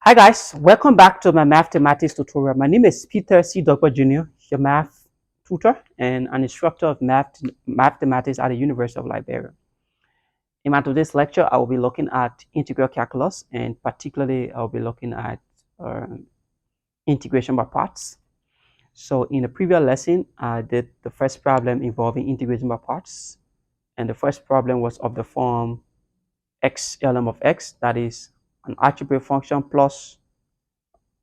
Hi guys, welcome back to my mathematics tutorial. My name is Peter C. Dogba Jr., your math tutor and an instructor of mathematics at the University of Liberia. In my today's lecture, I will be looking at integral calculus, and particularly I'll be looking at integration by parts. So in the previous lesson, I did the first problem involving integration by parts, and the first problem was of the form x ln of x, that is an algebraic function plus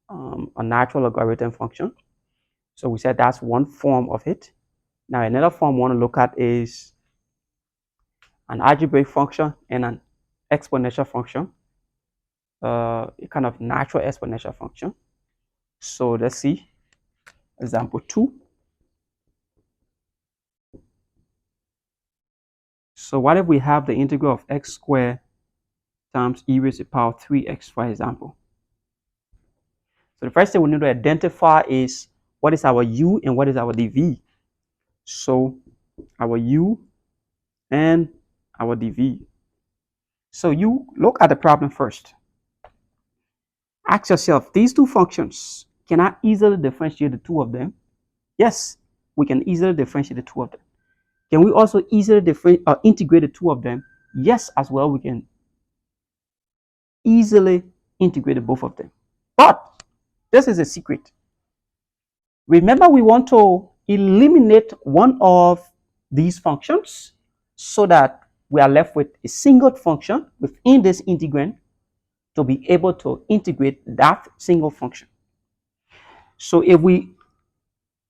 a natural logarithm function. So we said that's one form of it. Now another form we want to look at is an algebraic function and an exponential function, a kind of natural exponential function. So let's see, example 2. So what if we have the integral of x squared times e raised to the power 3x, for example? So the first thing we need to identify is what is our u and what is our dv. So our u and our dv. So you look at the problem first. Ask yourself, these two functions, can I easily differentiate the two of them? Yes, we can easily differentiate the two of them. Can we also easily integrate the two of them? Yes, as well, we can easily integrate both of them. But this is a secret. Remember, we want to eliminate one of these functions so that we are left with a single function within this integrand to be able to integrate that single function. So if we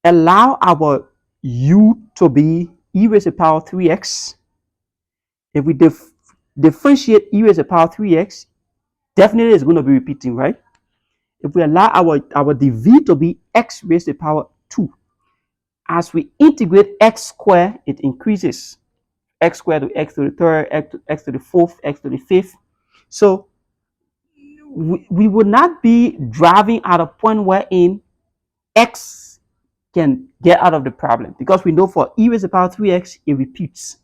allow our u to be e raised to the power 3x, if we differentiate e raised to the power 3x, definitely it's going to be repeating, right? If we allow our dv to be x raised to the power 2, as we integrate x squared, it increases. X squared to x to the third, x to the fourth, x to the fifth. So we would not be driving at a point wherein x can get out of the problem, because we know for e raised to the power 3x, it repeats.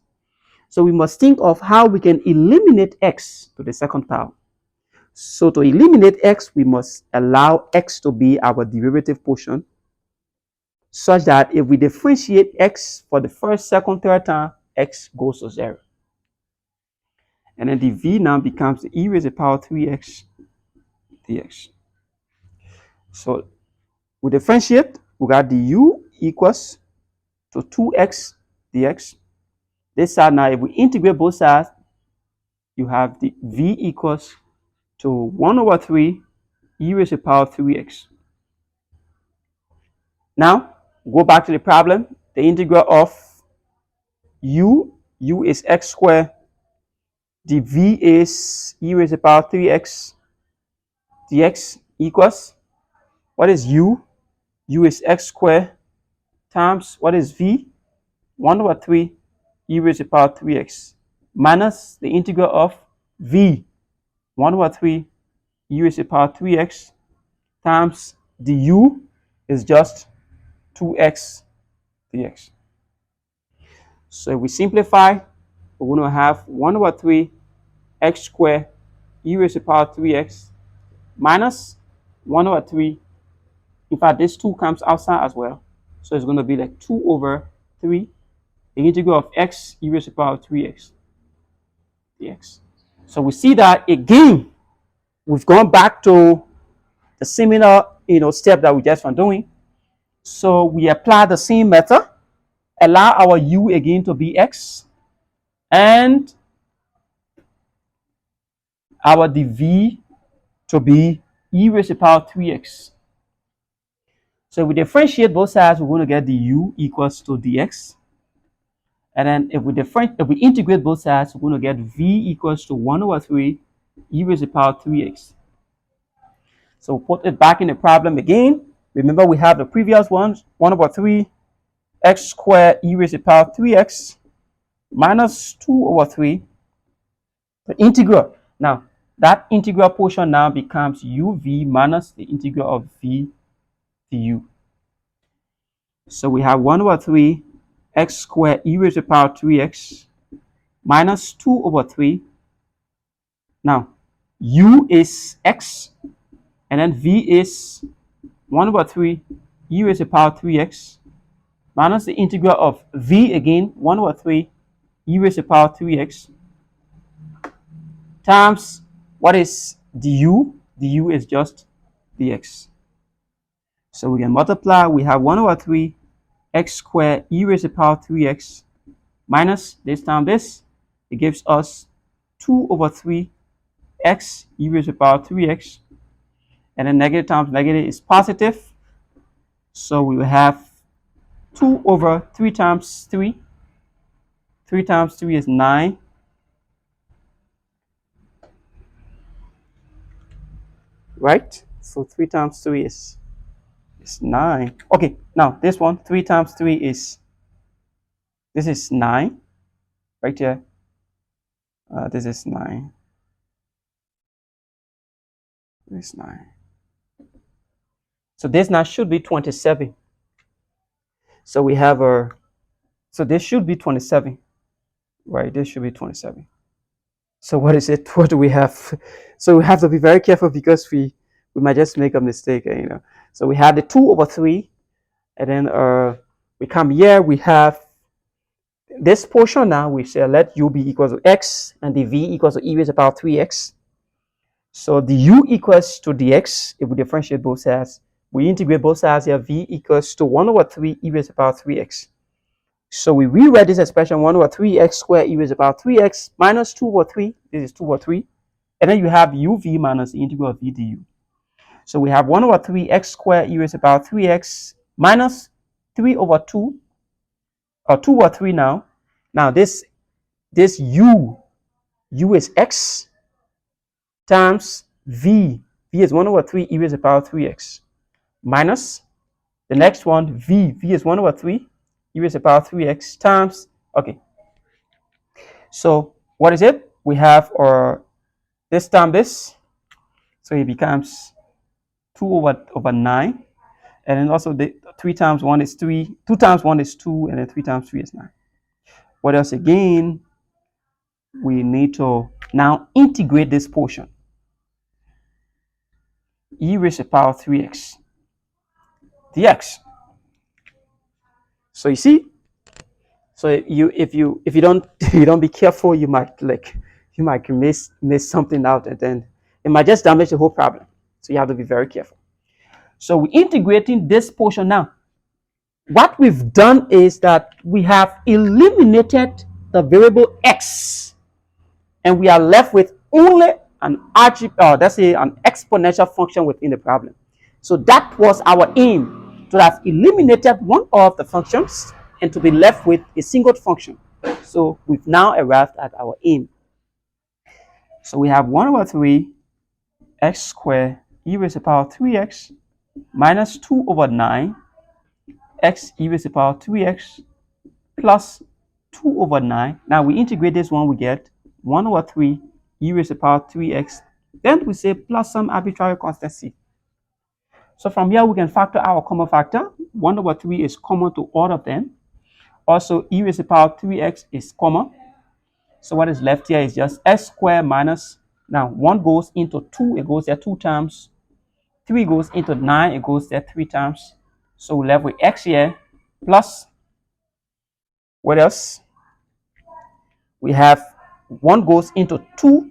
So we must think of how we can eliminate x to the second power. So to eliminate x, we must allow x to be our derivative portion, such that if we differentiate x for the first, second, third time, x goes to 0. And then dv now becomes e raised to the power 3x dx. So we differentiate, we got du equals to 2x dx. This side now, if we integrate both sides, you have the v equals to 1 over 3 e raised to the power 3x. Now, go back to the problem. The integral of u is x squared, dv is e raised to the power 3x dx equals, what is u? U is x squared times, what is v? 1 over 3 e raised to the power 3x minus the integral of v, 1 over 3 e raised to the power 3x times du is just 2x dx. So if we simplify, we're going to have 1 over 3 x squared e raised to the power 3x minus 1 over 3. In fact, this 2 comes outside as well. So it's going to be like 2 over 3, the integral of x e raised to the power 3x dx. So we see that again, we've gone back to the similar step that we just were doing. So we apply the same method, allow our u again to be x, and our dv to be e raised to the power 3x. So we differentiate both sides, we're going to get du equals to dx. And then if we integrate both sides, we're going to get v equals to 1 over 3 e raised to the power 3x. So put it back in the problem again. Remember, we have the previous ones, 1 over 3 x squared e raised to the power 3x minus 2 over 3, the integral. Now, that integral portion now becomes uv minus the integral of v du. So we have 1 over 3 x squared e raised to the power 3x minus 2 over 3. Now, u is x, And then v is 1 over 3 e raised to the power 3x minus the integral of v again, 1 over 3 e raised to the power 3x times what is du? Du is just dx. So we can multiply. We have 1 over 3 x squared e raised to the power 3x minus this time this. It gives us 2 over 3 x e raised to the power 3x. And then negative times negative is positive. So we will have 2 over 3 times 3. 3 times 3 is 9. Right? So 3 times 3 is 9. Okay, now this one, 3 times 3 is, this is 9. Right here. This is 9. This is 9. So this now should be 27. So we have our, so this should be 27. Right, this should be 27. So what is it? What do we have? So we have to be very careful because we might just make a mistake, you know. So we have the 2 over 3, and then we come here, we have this portion now, we say let u be equal to x, and the v equals to e raised to the power 3x. So the u equals to dx, if we differentiate both sides, we integrate both sides here, v equals to 1 over 3 e raised to the power 3x. So we rewrite this expression 1 over 3x squared e raised to the power 3x minus 2 over 3. This is 2 over 3. And then you have uv minus the integral of v du. So we have 1 over 3x squared e raised to the power 3x minus 3 over 2, or 2 over 3 now. Now this u is x times v. V is 1 over 3 e raised to the power 3x minus the next one, v is 1 over 3 e raised to the power 3x times, okay. So what is it? We have this time this, so it becomes 2 over 9, and then also the 3 times 1 is 3, 2 times 1 is 2, and then 3 times 3 is 9. What else again? We need to now integrate this portion. E raised to the power 3x dx. So you see, so if you don't you don't be careful, you might miss something out, and then it might just damage the whole problem. So you have to be very careful. So we're integrating this portion now. What we've done is that we have eliminated the variable x, and we are left with only an an exponential function within the problem. So that was our aim, to have eliminated one of the functions and to be left with a single function. So we've now arrived at our aim. So we have 1 over 3 x squared e raised to the power 3x minus 2 over 9 x e raised to the power 3x plus 2 over 9. Now we integrate this one, we get 1 over 3 e raised to the power 3x. Then we say plus some arbitrary constant c. So from here we can factor our common factor. 1 over 3 is common to all of them. Also e raised to the power 3x is common. So what is left here is just x squared minus, now 1 goes into 2, it goes there 2 times. 3 goes into 9, it goes there 3 times. So we're left with x here plus, what else? We have 1 goes into 2.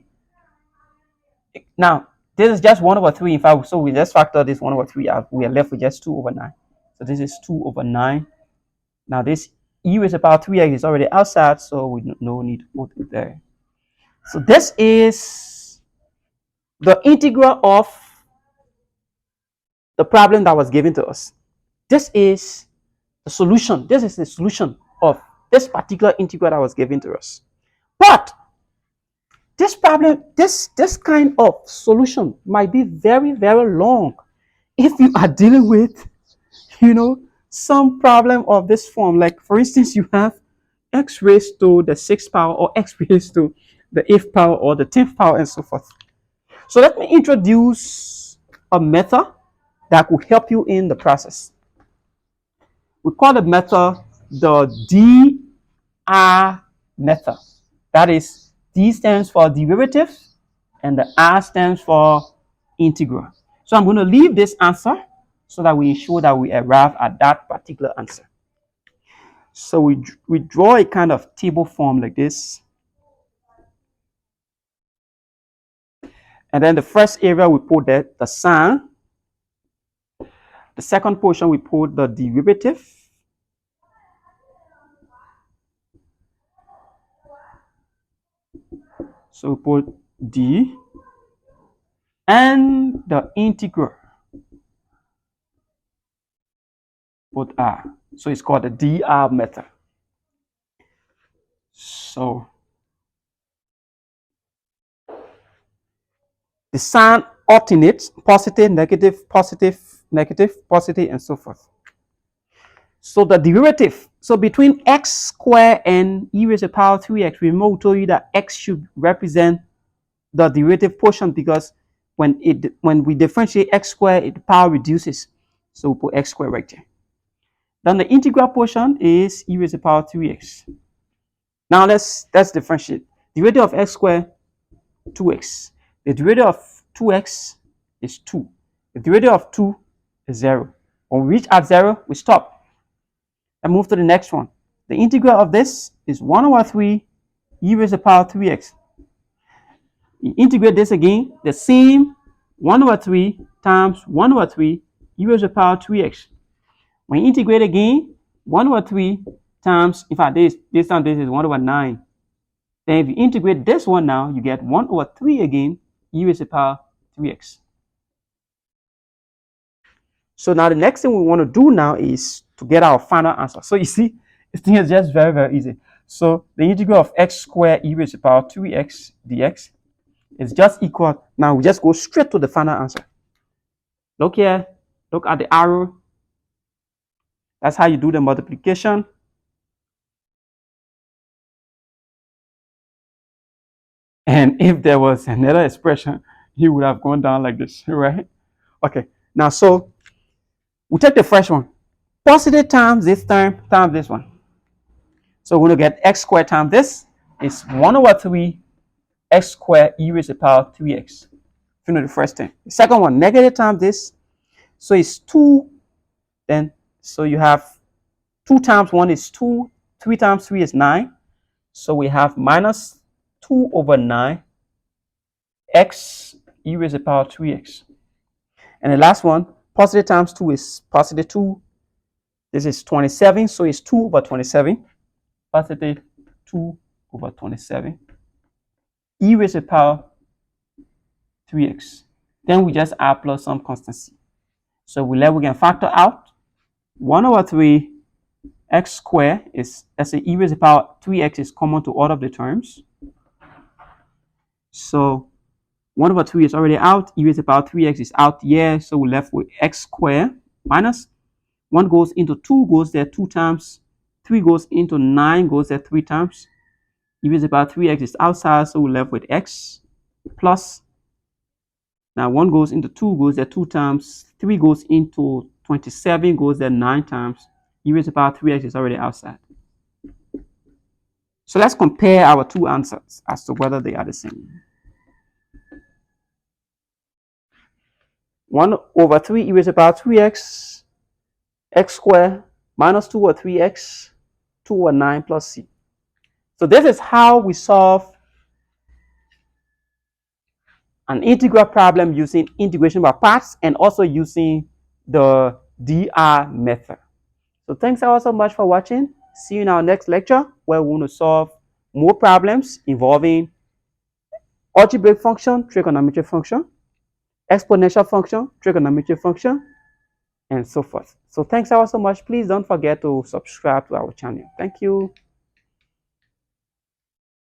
Now, this is just 1 over 3 in fact, so we just factor this 1 over 3 out. We are left with just 2 over 9. So this is 2 over 9. Now this e raised to the power 3x is already outside, so we no need to put it there. So this is the integral of the problem that was given to us. This is the solution. This is the solution of this particular integral that was given to us. But this problem, this kind of solution might be very, very long if you are dealing with, some problem of this form. Like, for instance, you have x raised to the 6th power, or x raised to the 8th power, or the 10th power, and so forth. So let me introduce a method that will help you in the process. We call the method the dr method. That is, D stands for derivative and the R stands for integral. So I'm going to leave this answer so that we ensure that we arrive at that particular answer. So we draw a kind of table form like this. And then the first area we put the sign. The second portion we put the derivative. So we put d. And the integral. Put r. So it's called the dr method. So the sign alternates positive, negative, positive, negative, positive, and so forth. So the derivative, so between x squared and e raised to the power 3x, remember we told you that x should represent the derivative portion because when we differentiate x squared, the power reduces. So we put x squared right there. Then the integral portion is e raised to the power 3x. Now let's differentiate. Derivative of x squared, 2x. The derivative of 2x is 2. The derivative of 2 is 0. When we reach at 0, we stop and move to the next one. The integral of this is 1 over 3 e raised to the power 3x. You integrate this again, the same 1 over 3 times 1 over 3 e raised to the power 3x. When you integrate again, 1 over 3 times, in fact, this time this is 1 over 9. Then if you integrate this one now, you get 1 over 3 again, e raised to the power 3x. So now the next thing we want to do now is to get our final answer. So you see, this thing is just very, very easy. So the integral of x squared e raised to the power 3x dx is just equal. Now we just go straight to the final answer. Look here, look at the arrow. That's how you do the multiplication. And if there was another expression, he would have gone down like this, right? Okay, now so we take the first one. Positive times this term times this one. So we're going to get x squared times this is 1 over 3 x squared e raised to the power 3x. You know the first thing. The second one, negative times this. So it's 2. Then, so you have 2 times 1 is 2. 3 times 3 is 9. So we have minus 2 over 9 x e raised to the power 3x. And the last one, positive times 2 is positive 2. This is 27, so it's 2 over 27. Positive 2 over 27. E raised to the power 3x. Then we just add plus some constancy. So we can factor out 1 over 3 x squared is, let's say e raised to the power 3x is common to all of the terms. So 1 over 3 is already out. E raised to the power 3x is out here. So we're left with x squared minus 1 goes into 2, goes there 2 times. 3 goes into 9, goes there 3 times. E raised to the power 3x is outside, so we're left with x plus. Now 1 goes into 2, goes there 2 times. 3 goes into 27, goes there 9 times. E raised to the power 3x is already outside. So let's compare our two answers as to whether they are the same. 1 over 3 e raised to the power 3x, x squared minus 2 over 3x, 2 over 9 plus c. So this is how we solve an integral problem using integration by parts and also using the dr method. So thanks so much for watching. See you in our next lecture where we want to solve more problems involving algebraic function, trigonometric function, exponential function, trigonometric function, and so forth. So thanks so much. Please don't forget to subscribe to our channel. Thank you.